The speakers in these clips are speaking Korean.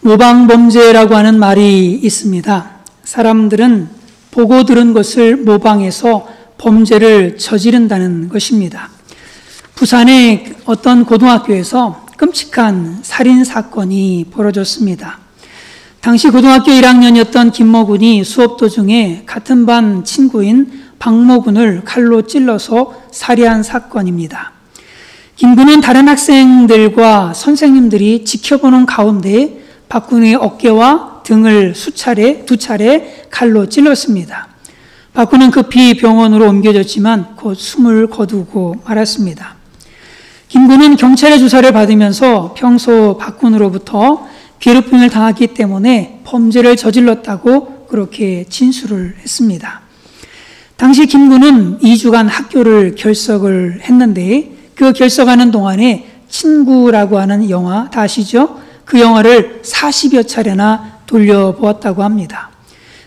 모방범죄라고 하는 말이 있습니다. 사람들은 보고 들은 것을 모방해서 범죄를 저지른다는 것입니다. 부산의 어떤 고등학교에서 끔찍한 살인사건이 벌어졌습니다. 당시 고등학교 1학년이었던 김모군이 수업 도중에 같은 반 친구인 박모군을 칼로 찔러서 살해한 사건입니다. 김군은 다른 학생들과 선생님들이 지켜보는 가운데 박군의 어깨와 등을 두 차례 칼로 찔렀습니다. 박군은 급히 병원으로 옮겨졌지만 곧 숨을 거두고 말았습니다. 김군은 경찰의 조사를 받으면서 평소 박군으로부터 괴롭힘을 당했기 때문에 범죄를 저질렀다고 그렇게 진술을 했습니다. 당시 김군은 2주간 학교를 결석을 했는데 그 결석하는 동안에 친구라고 하는 영화 다 아시죠? 그 영화를 40여 차례나 돌려보았다고 합니다.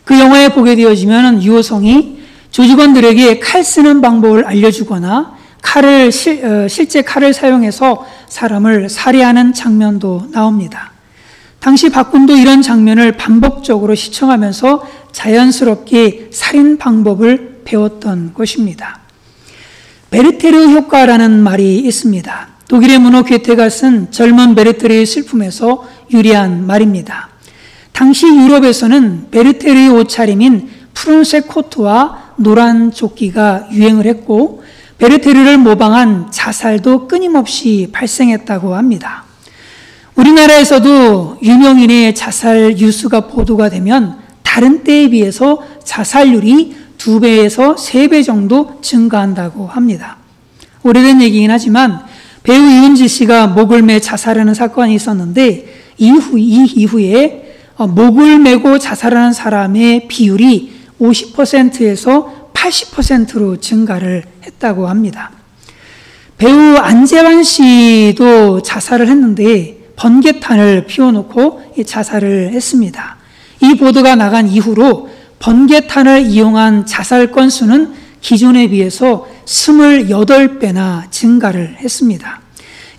그 영화에 보게 되어지면 유호성이 조직원들에게 칼 쓰는 방법을 알려주거나 실제 칼을 사용해서 사람을 살해하는 장면도 나옵니다. 당시 박군도 이런 장면을 반복적으로 시청하면서 자연스럽게 살인 방법을 배웠던 것입니다. 베르테르 효과라는 말이 있습니다. 독일의 문호 괴테가 쓴 젊은 베르테르의 슬픔에서 유래한 말입니다. 당시 유럽에서는 베르테르의 옷차림인 푸른색 코트와 노란 조끼가 유행을 했고 베르테르를 모방한 자살도 끊임없이 발생했다고 합니다. 우리나라에서도 유명인의 자살 뉴스가 보도가 되면 다른 때에 비해서 자살률이 2배에서 3배 정도 증가한다고 합니다. 오래된 얘기긴 하지만 배우 이은지 씨가 목을 매 자살하는 사건이 있었는데 이 이후에 목을 메고 자살하는 사람의 비율이 50%에서 80%로 증가를 했다고 합니다. 배우 안재환 씨도 자살을 했는데 번개탄을 피워놓고 자살을 했습니다. 이 보도가 나간 이후로 번개탄을 이용한 자살 건수는 기존에 비해서 28배나 증가를 했습니다.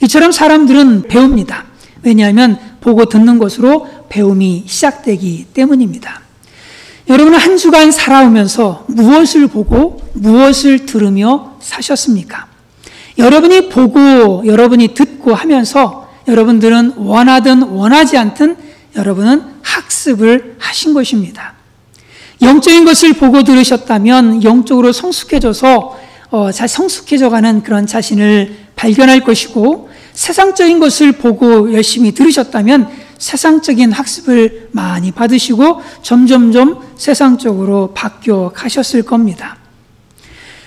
이처럼 사람들은 배웁니다. 왜냐하면 보고 듣는 것으로 배움이 시작되기 때문입니다. 여러분은 한 주간 살아오면서 무엇을 보고 무엇을 들으며 사셨습니까? 여러분이 보고 여러분이 듣고 하면서 여러분들은 원하든 원하지 않든 여러분은 학습을 하신 것입니다. 영적인 것을 보고 들으셨다면 영적으로 성숙해져서 성숙해져가는 그런 자신을 발견할 것이고 세상적인 것을 보고 열심히 들으셨다면 세상적인 학습을 많이 받으시고 점점점 세상적으로 바뀌어 가셨을 겁니다.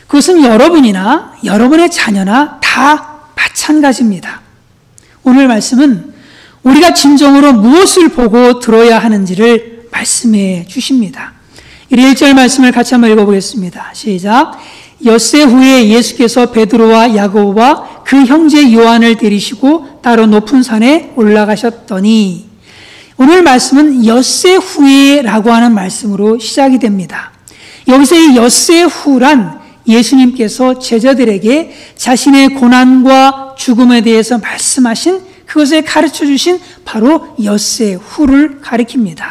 그것은 여러분이나 여러분의 자녀나 다 마찬가지입니다. 오늘 말씀은 우리가 진정으로 무엇을 보고 들어야 하는지를 말씀해 주십니다. 1절 말씀을 같이 한번 읽어보겠습니다. 시작. 엿새 후에 예수께서 베드로와 야고보와 그 형제 요한을 데리시고 따로 높은 산에 올라가셨더니 오늘 말씀은 엿새 후에라고 하는 말씀으로 시작이 됩니다. 여기서 이 엿새 후란 예수님께서 제자들에게 자신의 고난과 죽음에 대해서 말씀하신 그것을 가르쳐 주신 바로 엿새 후를 가리킵니다.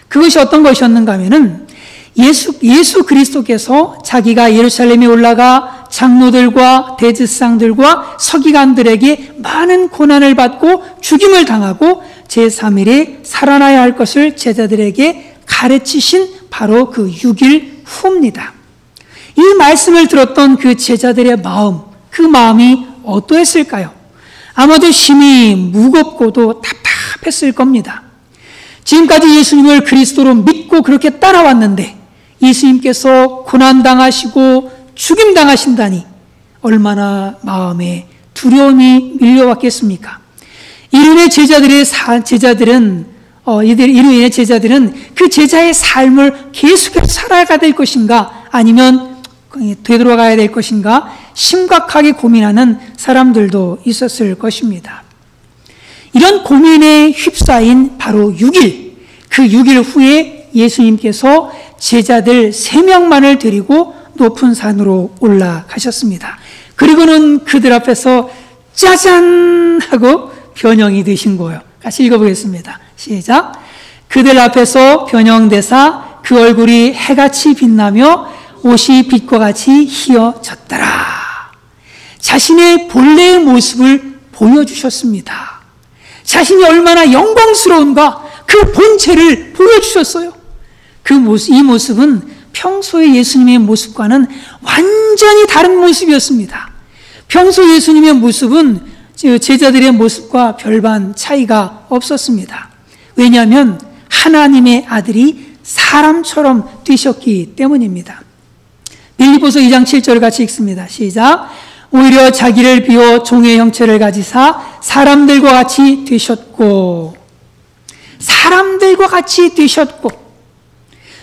그것이 어떤 것이었는가 하면은 예수 그리스도께서 자기가 예루살렘에 올라가 장로들과 대제사장들과 서기관들에게 많은 고난을 받고 죽임을 당하고 제3일에 살아나야 할 것을 제자들에게 가르치신 바로 그 6일 후입니다. 이 말씀을 들었던 그 제자들의 마음, 그 마음이 어떠했을까요? 아마도 심히 무겁고도 답답했을 겁니다. 지금까지 예수님을 그리스도로 믿고 그렇게 따라왔는데 예수님께서 고난당하시고 죽임당하신다니 얼마나 마음에 두려움이 밀려왔겠습니까? 이로 인해 제자들은 그 제자의 삶을 계속해서 살아가야 될 것인가 아니면 되돌아가야 될 것인가 심각하게 고민하는 사람들도 있었을 것입니다. 이런 고민에 휩싸인 바로 6일, 그 6일 후에 예수님께서 제자들 3명만을 데리고 높은 산으로 올라가셨습니다. 그리고는 그들 앞에서 짜잔 하고 변형이 되신 거예요. 같이 읽어보겠습니다. 시작. 그들 앞에서 변형되사 그 얼굴이 해같이 빛나며 옷이 빛과 같이 희어졌더라. 자신의 본래의 모습을 보여주셨습니다. 자신이 얼마나 영광스러운가 그 본체를 보여주셨어요. 이 모습은 평소의 예수님의 모습과는 완전히 다른 모습이었습니다. 평소 예수님의 모습은 제자들의 모습과 별반 차이가 없었습니다. 왜냐하면 하나님의 아들이 사람처럼 되셨기 때문입니다. 빌립보서 2장 7절을 같이 읽습니다. 시작. 오히려 자기를 비워 종의 형체를 가지사 사람들과 같이 되셨고, 사람들과 같이 되셨고,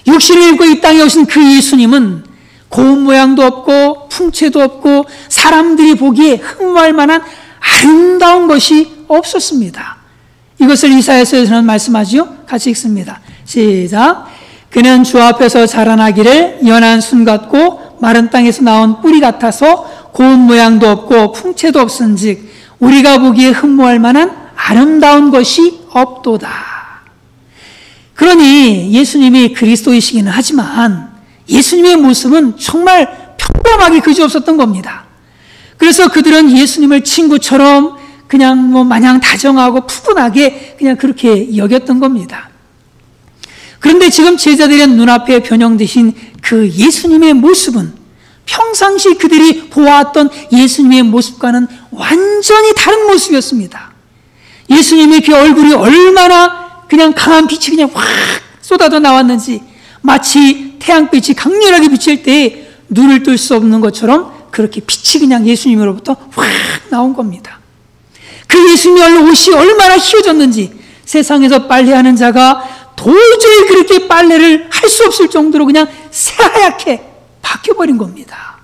육신을 입고 이 땅에 오신 그 예수님은 고운 모양도 없고 풍채도 없고 사람들이 보기에 흠모할 만한 아름다운 것이 없었습니다. 이것을 이사야서에서는 말씀하죠. 같이 읽습니다. 시작. 그는 주 앞에서 자라나기를 연한 순 같고 마른 땅에서 나온 뿌리 같아서 고운 모양도 없고 풍채도 없은즉 우리가 보기에 흠모할 만한 아름다운 것이 없도다. 그러니 예수님이 그리스도이시기는 하지만 예수님의 모습은 정말 평범하게 그지없었던 겁니다. 그래서 그들은 예수님을 친구처럼 그냥 마냥 다정하고 푸근하게 그냥 그렇게 여겼던 겁니다. 그런데 지금 제자들의 눈앞에 변형되신 그 예수님의 모습은 평상시 그들이 보았던 예수님의 모습과는 완전히 다른 모습이었습니다. 예수님의 그 얼굴이 얼마나 그냥 강한 빛이 그냥 확 쏟아져 나왔는지 마치 태양빛이 강렬하게 비칠 때 눈을 뜰 수 없는 것처럼 그렇게 빛이 그냥 예수님으로부터 확 나온 겁니다. 그 예수님의 옷이 얼마나 휘어졌는지 세상에서 빨래하는 자가 도저히 그렇게 빨래를 할 수 없을 정도로 그냥 새하얗게 바뀌어버린 겁니다.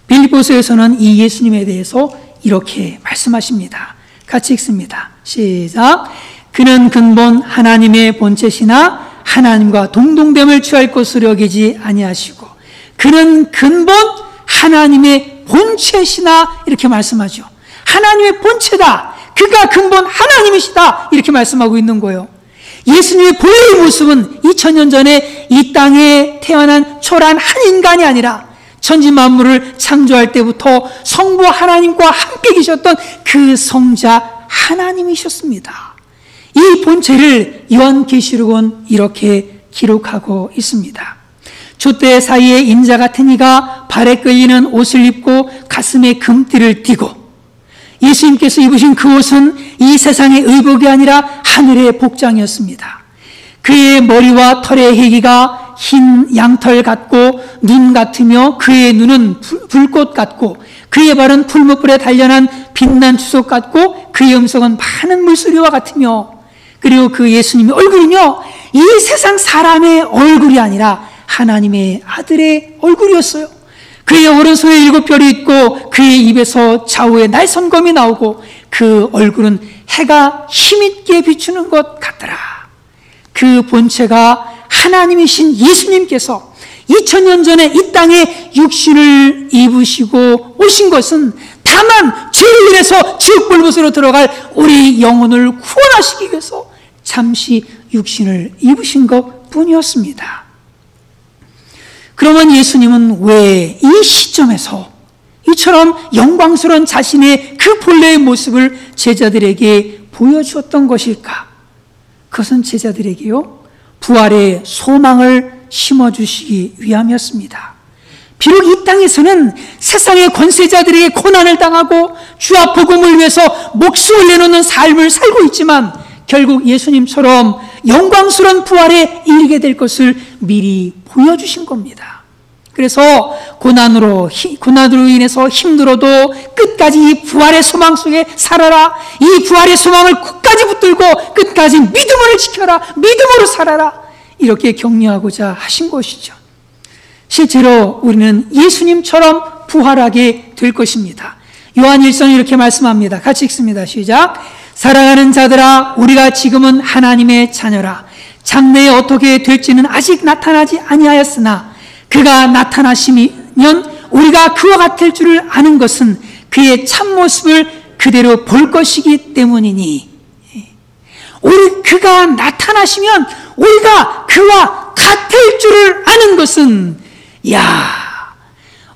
빌립보서에서는 이 예수님에 대해서 이렇게 말씀하십니다. 같이 읽습니다. 시작. 그는 근본 하나님의 본체시나 하나님과 동등됨을 취할 것으로 여기지 아니하시고 그는 근본 하나님의 본체시나 이렇게 말씀하죠. 하나님의 본체다. 그가 근본 하나님이시다. 이렇게 말씀하고 있는 거예요. 예수님의 본래의 모습은 2000년 전에 이 땅에 태어난 초라한 한 인간이 아니라 천지 만물을 창조할 때부터 성부 하나님과 함께 계셨던 그 성자 하나님이셨습니다. 이 본체를 요한계시록은 이렇게 기록하고 있습니다. 촛대 사이에 인자 같은 이가 발에 끌리는 옷을 입고 가슴에 금띠를 띠고, 예수님께서 입으신 그 옷은 이 세상의 의복이 아니라 하늘의 복장이었습니다. 그의 머리와 털의 해기가 흰 양털 같고 눈 같으며 그의 눈은 불꽃 같고 그의 발은 풀무불에 단련한 빛난 주석 같고 그의 음성은 많은 물소리와 같으며, 그리고 그 예수님의 얼굴은요, 이 세상 사람의 얼굴이 아니라 하나님의 아들의 얼굴이었어요. 그의 오른손에 7별이 있고 그의 입에서 좌우에 날선검이 나오고 그 얼굴은 해가 힘있게 비추는 것 같더라. 그 본체가 하나님이신 예수님께서 2000년 전에 이 땅에 육신을 입으시고 오신 것은 다만 죄를 인해서 지옥불못으로 들어갈 우리 영혼을 구원하시기 위해서 잠시 육신을 입으신 것 뿐이었습니다. 그러면 예수님은 왜 이 시점에서 이처럼 영광스러운 자신의 그 본래의 모습을 제자들에게 보여주었던 것일까? 그것은 제자들에게요, 부활의 소망을 심어주시기 위함이었습니다. 비록 이 땅에서는 세상의 권세자들에게 고난을 당하고 주와 복음을 위해서 목숨을 내놓는 삶을 살고 있지만 결국 예수님처럼 영광스러운 부활에 이르게 될 것을 미리 보여주신 겁니다. 그래서 고난으로 인해서 힘들어도 끝까지 이 부활의 소망 속에 살아라. 이 부활의 소망을 끝까지 붙들고 끝까지 믿음을 지켜라. 믿음으로 살아라. 이렇게 격려하고자 하신 것이죠. 실제로 우리는 예수님처럼 부활하게 될 것입니다. 요한 1서는 이렇게 말씀합니다. 같이 읽습니다. 시작. 사랑하는 자들아, 우리가 지금은 하나님의 자녀라. 장래에 어떻게 될지는 아직 나타나지 아니하였으나 그가 나타나시면 우리가 그와 같을 줄을 아는 것은 그의 참모습을 그대로 볼 것이기 때문이니, 그가 나타나시면 우리가 그와 같을 줄을 아는 것은,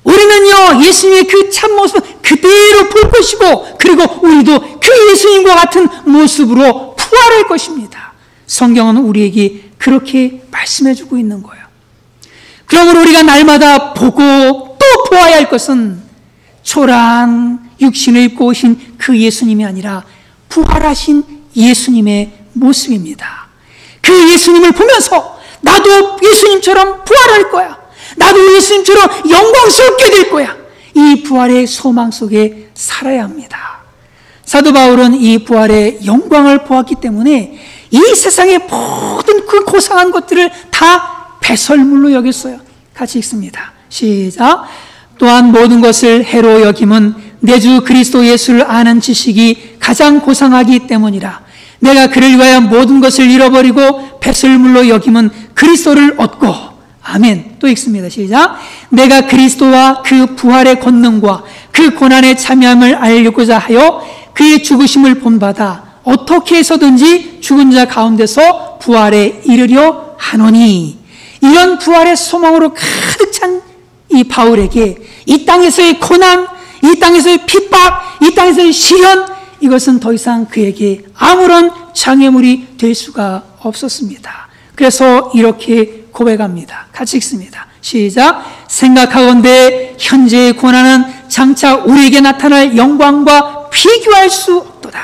우리는요 예수님의 그 참모습 그대로 볼 것이고, 그리고 우리도 그 예수님과 같은 모습으로 부활할 것입니다. 성경은 우리에게 그렇게 말씀해주고 있는 거예요. 그러므로 우리가 날마다 보고 또 보아야 할 것은 초라한 육신을 입고 오신 그 예수님이 아니라 부활하신 예수님의 모습입니다. 그 예수님을 보면서 나도 예수님처럼 부활할 거야, 나도 예수님처럼 영광스럽게 될 거야, 이 부활의 소망 속에 살아야 합니다. 사도 바울은 이 부활의 영광을 보았기 때문에 이 세상의 모든 그 고상한 것들을 다 배설물로 여겼어요. 같이 읽습니다. 시작. 또한 모든 것을 해로 여김은 내 주 그리스도 예수를 아는 지식이 가장 고상하기 때문이라. 내가 그를 위하여 모든 것을 잃어버리고 배설물로 여김은 그리스도를 얻고. 아멘. 또 읽습니다. 시작. 내가 그리스도와 그 부활의 권능과 그 고난의 참여함을 알려고자 하여 그의 죽으심을 본받아 어떻게 해서든지 죽은 자 가운데서 부활에 이르려 하노니. 이런 부활의 소망으로 가득 찬 이 바울에게 이 땅에서의 고난, 이 땅에서의 핍박, 이 땅에서의 시련, 이것은 더 이상 그에게 아무런 장애물이 될 수가 없었습니다. 그래서 이렇게 고백합니다. 같이 읽습니다. 시작. 생각하건대 현재의 고난은 장차 우리에게 나타날 영광과 비교할 수 없도다.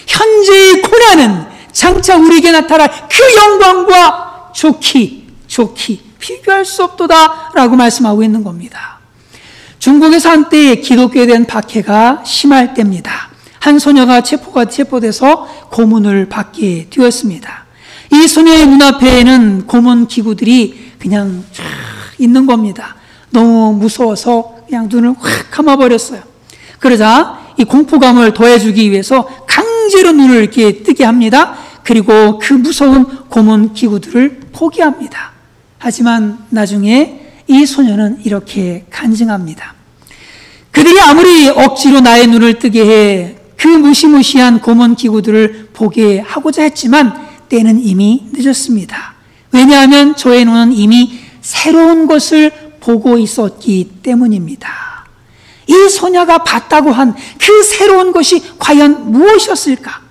현재의 고난은 장차 우리에게 나타날 그 영광과 좋기 비교할 수 없도다 라고 말씀하고 있는 겁니다. 중국에서 한때 기독교에 대한 박해가 심할 때입니다. 한 소녀가 체포돼서 고문을 받게 되었습니다. 이 소녀의 눈앞에는 고문 기구들이 그냥 쫙 있는 겁니다. 너무 무서워서 그냥 눈을 확 감아버렸어요. 그러자 이 공포감을 더해주기 위해서 강제로 눈을 이렇게 뜨게 합니다. 그리고 그 무서운 고문 기구들을 포기합니다. 하지만 나중에 이 소녀는 이렇게 간증합니다. 그들이 아무리 억지로 나의 눈을 뜨게 해 그 무시무시한 고문 기구들을 보게 하고자 했지만 때는 이미 늦었습니다. 왜냐하면 저의 눈은 이미 새로운 것을 보고 있었기 때문입니다. 이 소녀가 봤다고 한 그 새로운 것이 과연 무엇이었을까?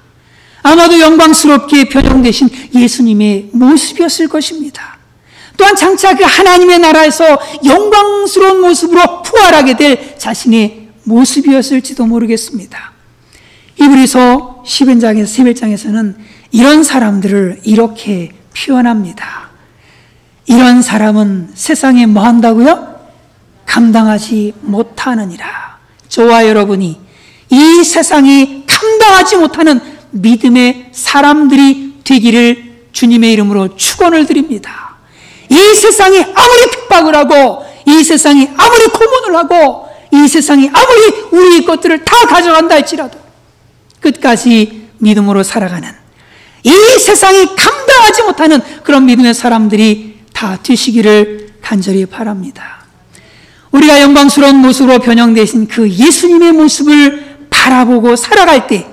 아마도 영광스럽게 변형되신 예수님의 모습이었을 것입니다. 또한 장차 그 하나님의 나라에서 영광스러운 모습으로 부활하게 될 자신의 모습이었을지도 모르겠습니다. 히브리서 11장에서는 이런 사람들을 이렇게 표현합니다. 이런 사람은 세상에 뭐 한다고요? 감당하지 못하느니라. 저와 여러분이 이 세상이 감당하지 못하는 믿음의 사람들이 되기를 주님의 이름으로 축원을 드립니다. 이 세상이 아무리 핍박을 하고, 이 세상이 아무리 고문을 하고, 이 세상이 아무리 우리의 것들을 다 가져간다 할지라도 끝까지 믿음으로 살아가는, 이 세상이 감당하지 못하는 그런 믿음의 사람들이 다 되시기를 간절히 바랍니다. 우리가 영광스러운 모습으로 변형되신 그 예수님의 모습을 바라보고 살아갈 때,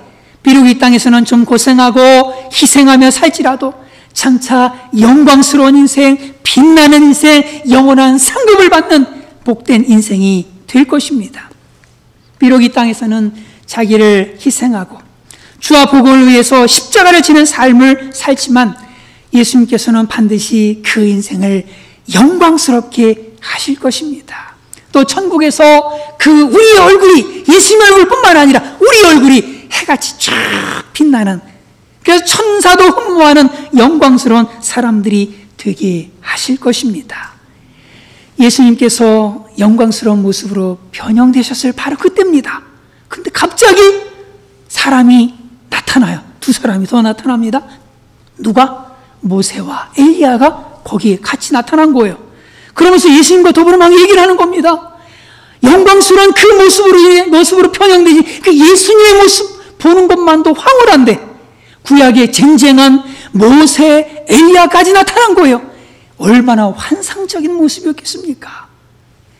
비록 이 땅에서는 좀 고생하고 희생하며 살지라도 장차 영광스러운 인생, 빛나는 인생, 영원한 상급을 받는 복된 인생이 될 것입니다. 비록 이 땅에서는 자기를 희생하고 주와 복음을 위해서 십자가를 지는 삶을 살지만 예수님께서는 반드시 그 인생을 영광스럽게 하실 것입니다. 또 천국에서 그 우리의 얼굴이, 예수님의 얼굴뿐만 아니라 우리 얼굴이 해같이 쫙 빛나는, 그래서 천사도 흠모하는 영광스러운 사람들이 되게 하실 것입니다. 예수님께서 영광스러운 모습으로 변형되셨을 바로 그때입니다. 근데 갑자기 사람이 나타나요. 두 사람이 더 나타납니다. 누가? 모세와 엘리야가 거기에 같이 나타난 거예요. 그러면서 예수님과 더불어 막 얘기를 하는 겁니다. 영광스러운 그 모습으로 변형되신 그 예수님의 모습 보는 것만도 황홀한데 구약의 쟁쟁한 모세, 엘리야까지 나타난 거예요. 얼마나 환상적인 모습이었겠습니까?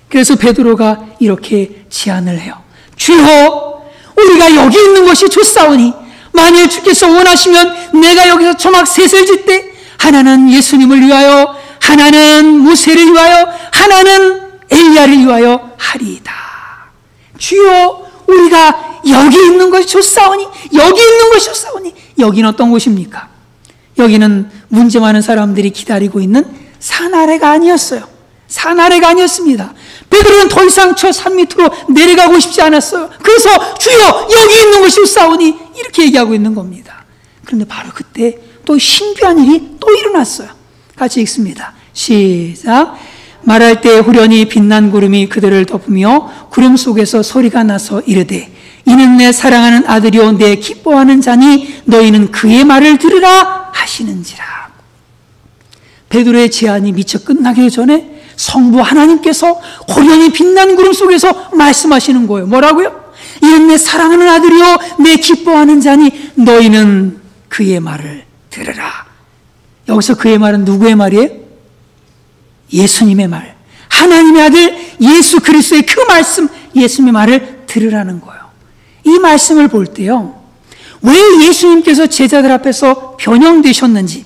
그래서 베드로가 이렇게 제안을 해요. 주여, 우리가 여기 있는 것이 좋사오니 만일 주께서 원하시면 내가 여기서 초막 셋을 짓되 하나는 예수님을 위하여, 하나는 모세를 위하여, 하나는 엘리야를 위하여 하리이다. 주여, 우리가 여기 있는 것이 좋사오니, 여기 있는 것이 좋사오니. 여기는 어떤 곳입니까? 여기는 문제 많은 사람들이 기다리고 있는 산 아래가 아니었어요. 산 아래가 아니었습니다. 베드로는 더 이상 저 산 밑으로 내려가고 싶지 않았어요. 그래서 주여, 여기 있는 것이 좋사오니 이렇게 얘기하고 있는 겁니다. 그런데 바로 그때 또 신비한 일이 또 일어났어요. 같이 읽습니다. 시작. 말할 때 후련히 빛난 구름이 그들을 덮으며 구름 속에서 소리가 나서 이르되 이는 내 사랑하는 아들이요 내 기뻐하는 자니 너희는 그의 말을 들으라 하시는지라. 베드로의 제안이 미처 끝나기 전에 성부 하나님께서 호련히 빛난 구름 속에서 말씀하시는 거예요. 뭐라고요? 이는 내 사랑하는 아들이요 내 기뻐하는 자니 너희는 그의 말을 들으라. 여기서 그의 말은 누구의 말이에요? 예수님의 말, 하나님의 아들 예수 그리스도의 그 말씀, 예수님의 말을 들으라는 거예요. 이 말씀을 볼 때요, 왜 예수님께서 제자들 앞에서 변형되셨는지,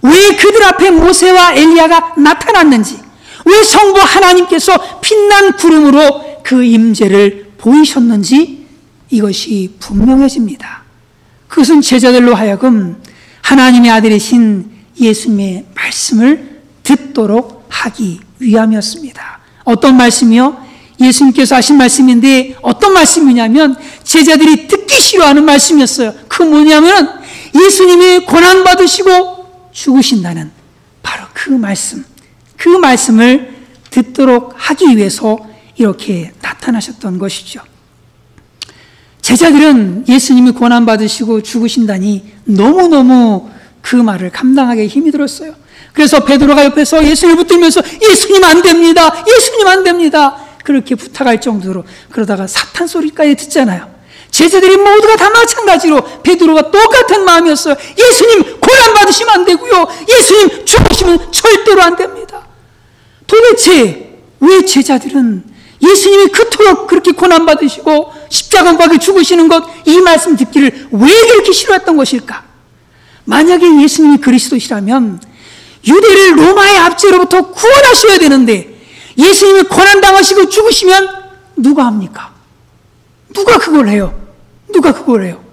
왜 그들 앞에 모세와 엘리야가 나타났는지, 왜 성부 하나님께서 빛난 구름으로 그 임재를 보이셨는지 이것이 분명해집니다. 그것은 제자들로 하여금 하나님의 아들이신 예수님의 말씀을 듣도록 하기 위함이었습니다. 어떤 말씀이요? 예수님께서 하신 말씀인데 어떤 말씀이냐면 제자들이 듣기 싫어하는 말씀이었어요. 그 뭐냐면 예수님이 고난받으시고 죽으신다는 바로 그 말씀, 그 말씀을 듣도록 하기 위해서 이렇게 나타나셨던 것이죠. 제자들은 예수님이 고난받으시고 죽으신다니 너무너무 그 말을 감당하기 힘이 들었어요. 그래서 베드로가 옆에서 예수님을 붙들면서 예수님 안 됩니다. 예수님 안 됩니다. 그렇게 부탁할 정도로, 그러다가 사탄 소리까지 듣잖아요. 제자들이 모두가 다 마찬가지로 베드로가 똑같은 마음이었어요. 예수님 고난 받으시면 안 되고요. 예수님 죽으시면 절대로 안 됩니다. 도대체 왜 제자들은 예수님이 그토록 그렇게 고난 받으시고 십자가 박에 죽으시는 것, 이 말씀 듣기를 왜 그렇게 싫어했던 것일까? 만약에 예수님이 그리스도시라면 유대를 로마의 압제로부터 구원하셔야 되는데 예수님이 고난당하시고 죽으시면 누가 합니까? 누가 그걸 해요? 누가 그걸 해요?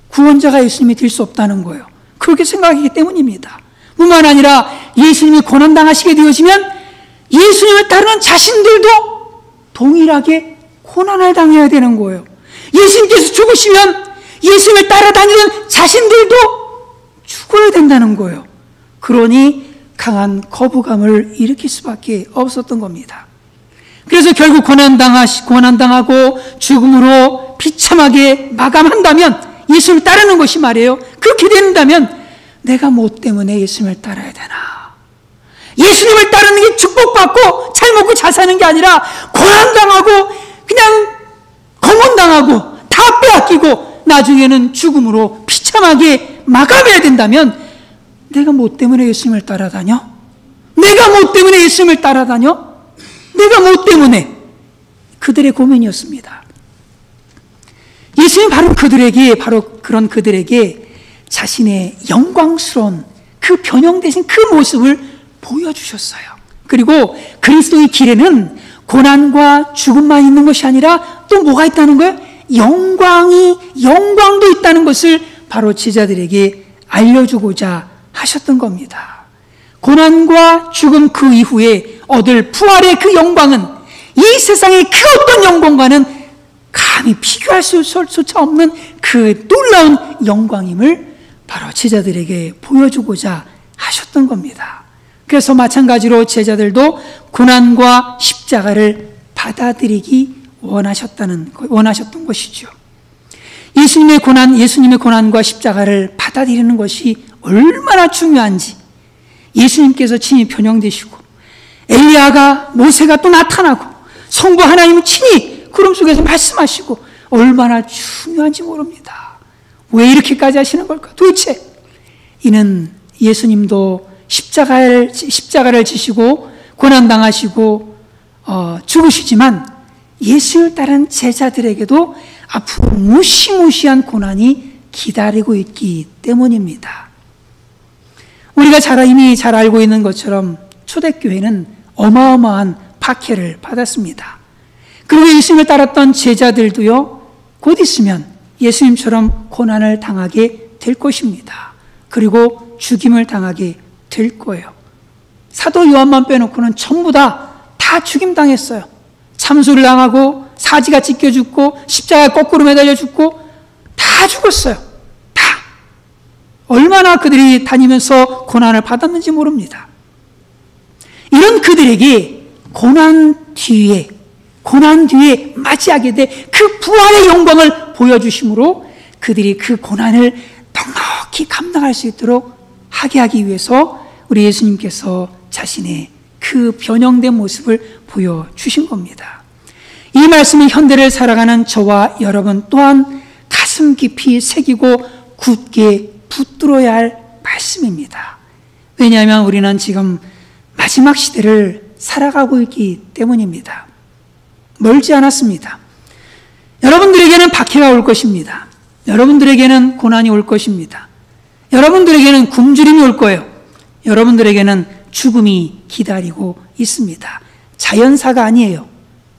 구원자가 예수님이 될 수 없다는 거예요. 그렇게 생각하기 때문입니다. 뿐만 아니라 예수님이 고난당하시게 되어지면 예수님을 따르는 자신들도 동일하게 고난을 당해야 되는 거예요. 예수님께서 죽으시면 예수님을 따라다니는 자신들도 죽어야 된다는 거예요. 그러니 강한 거부감을 일으킬 수밖에 없었던 겁니다. 그래서 결국 고난당하고 죽음으로 비참하게 마감한다면, 예수님을 따르는 것이 말이에요. 그렇게 된다면 내가 뭐 때문에 예수님을 따라야 되나? 예수님을 따르는 게 축복받고 잘 먹고 잘 사는 게 아니라 고난당하고 그냥 거문당하고 다 빼앗기고 나중에는 죽음으로 비참하게 마감해야 된다면 내가 뭐 때문에 예수님을 따라다녀? 내가 뭐 때문에 예수님을 따라다녀? 내가 뭐 때문에? 그들의 고민이었습니다. 예수님 바로 그런 그들에게 자신의 영광스러운 그 변형되신 그 모습을 보여주셨어요. 그리고 그리스도의 길에는 고난과 죽음만 있는 것이 아니라 또 뭐가 있다는 거예요? 영광도 있다는 것을 바로 제자들에게 알려주고자 하셨던 겁니다. 고난과 죽음 그 이후에 얻을 부활의 그 영광은 이 세상의 그 어떤 영광과는 감히 비교할 수조차 없는 그 놀라운 영광임을 바로 제자들에게 보여주고자 하셨던 겁니다. 그래서 마찬가지로 제자들도 고난과 십자가를 받아들이기 원하셨던 것이죠. 예수님의 고난과 십자가를 받아들이는 것이 얼마나 중요한지 예수님께서 친히 변형되시고 엘리야가 모세가 또 나타나고 성부 하나님은 친히 구름 속에서 말씀하시고 얼마나 중요한지 모릅니다. 왜 이렇게까지 하시는 걸까? 도대체 이는 예수님도 십자가를 지시고 고난당하시고 죽으시지만 예수를 따른 제자들에게도 앞으로 무시무시한 고난이 기다리고 있기 때문입니다. 우리가 이미 잘 알고 있는 것처럼 초대교회는 어마어마한 박해를 받았습니다. 그리고 예수님을 따랐던 제자들도요, 곧 있으면 예수님처럼 고난을 당하게 될 것입니다. 그리고 죽임을 당하게 될 거예요. 사도 요한만 빼놓고는 전부 다 죽임당했어요. 참수를 당하고 사지가 찢겨 죽고 십자가에 거꾸로 매달려 죽고 다 죽었어요. 다. 얼마나 그들이 다니면서 고난을 받았는지 모릅니다. 이런 그들에게 고난 뒤에 맞이하게 될 그 부활의 영광을 보여주심으로 그들이 그 고난을 넉넉히 감당할 수 있도록 하게 하기 위해서 우리 예수님께서 자신의 그 변형된 모습을 보여주신 겁니다. 이 말씀은 현대를 살아가는 저와 여러분 또한 가슴 깊이 새기고 굳게 붙들어야 할 말씀입니다. 왜냐하면 우리는 지금 마지막 시대를 살아가고 있기 때문입니다. 멀지 않았습니다. 여러분들에게는 박해가 올 것입니다. 여러분들에게는 고난이 올 것입니다. 여러분들에게는 굶주림이 올 거예요. 여러분들에게는 죽음이 기다리고 있습니다. 자연사가 아니에요.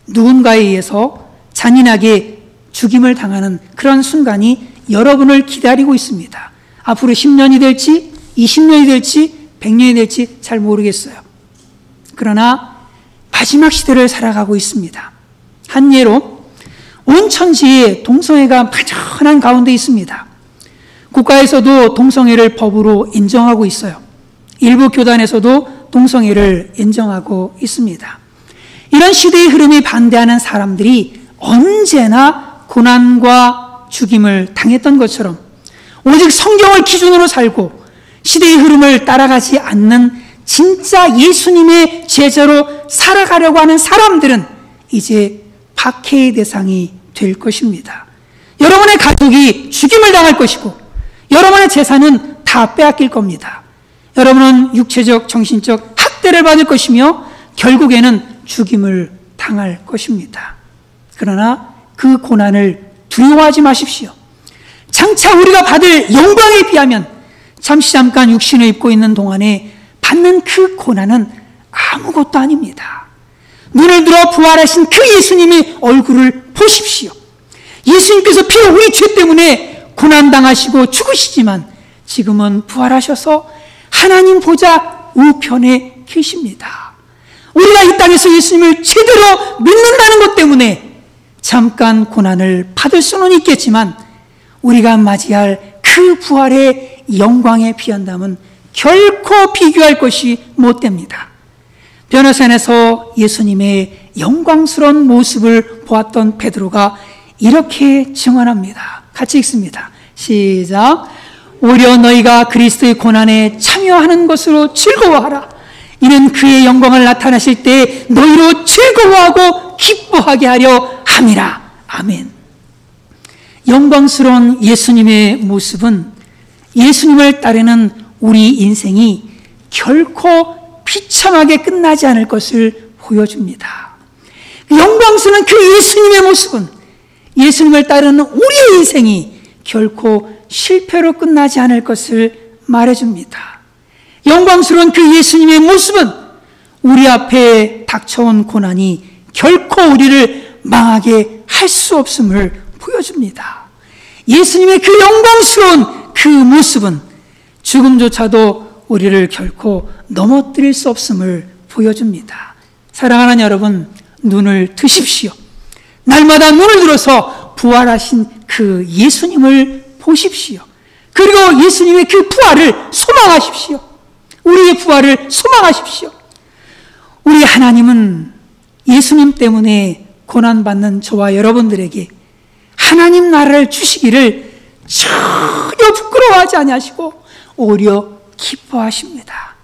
누군가에 의해서 잔인하게 죽임을 당하는 그런 순간이 여러분을 기다리고 있습니다. 앞으로 10년이 될지 20년이 될지 100년이 될지 잘 모르겠어요. 그러나 마지막 시대를 살아가고 있습니다. 한 예로 온 천지에 동성애가 만연한 가운데 있습니다. 국가에서도 동성애를 법으로 인정하고 있어요. 일부 교단에서도 동성애를 인정하고 있습니다. 이런 시대의 흐름에 반대하는 사람들이 언제나 고난과 죽임을 당했던 것처럼 오직 성경을 기준으로 살고 시대의 흐름을 따라가지 않는 진짜 예수님의 제자로 살아가려고 하는 사람들은 이제 박해의 대상이 될 것입니다. 여러분의 가족이 죽임을 당할 것이고 여러분의 재산은 다 빼앗길 겁니다. 여러분은 육체적, 정신적 학대를 받을 것이며 결국에는 죽임을 당할 것입니다. 그러나 그 고난을 두려워하지 마십시오. 장차 우리가 받을 영광에 비하면 잠깐 육신을 입고 있는 동안에 받는 그 고난은 아무것도 아닙니다. 눈을 들어 부활하신 그 예수님의 얼굴을 보십시오. 예수님께서 비록 우리 죄 때문에 고난당하시고 죽으시지만 지금은 부활하셔서 하나님 보좌 우편에 계십니다. 우리가 이 땅에서 예수님을 제대로 믿는다는 것 때문에 잠깐 고난을 받을 수는 있겠지만 우리가 맞이할 그 부활의 영광에 비한다면 결코 비교할 것이 못 됩니다. 변호산에서 예수님의 영광스러운 모습을 보았던 베드로가 이렇게 증언합니다. 같이 읽습니다. 시작. 오히려 너희가 그리스도의 고난에 참여하는 것으로 즐거워하라. 이는 그의 영광을 나타나실 때 너희로 즐거워하고 기뻐하게 하려 함이라. 아멘. 영광스러운 예수님의 모습은 예수님을 따르는 우리 인생이 결코 비참하게 끝나지 않을 것을 보여줍니다. 영광스러운 그 예수님의 모습은 예수님을 따르는 우리의 인생이 결코 실패로 끝나지 않을 것을 말해줍니다. 영광스러운 그 예수님의 모습은 우리 앞에 닥쳐온 고난이 결코 우리를 망하게 할 수 없음을 보여줍니다. 예수님의 그 영광스러운 그 모습은 죽음조차도 우리를 결코 넘어뜨릴 수 없음을 보여줍니다. 사랑하는 여러분, 눈을 뜨십시오. 날마다 눈을 들어서 부활하신 그 예수님을 보십시오. 그리고 예수님의 그 부활을 소망하십시오. 우리의 부활을 소망하십시오. 우리 하나님은 예수님 때문에 고난받는 저와 여러분들에게 하나님 나라를 주시기를 전혀 부끄러워하지 아니하시고 오히려 기뻐하십니다.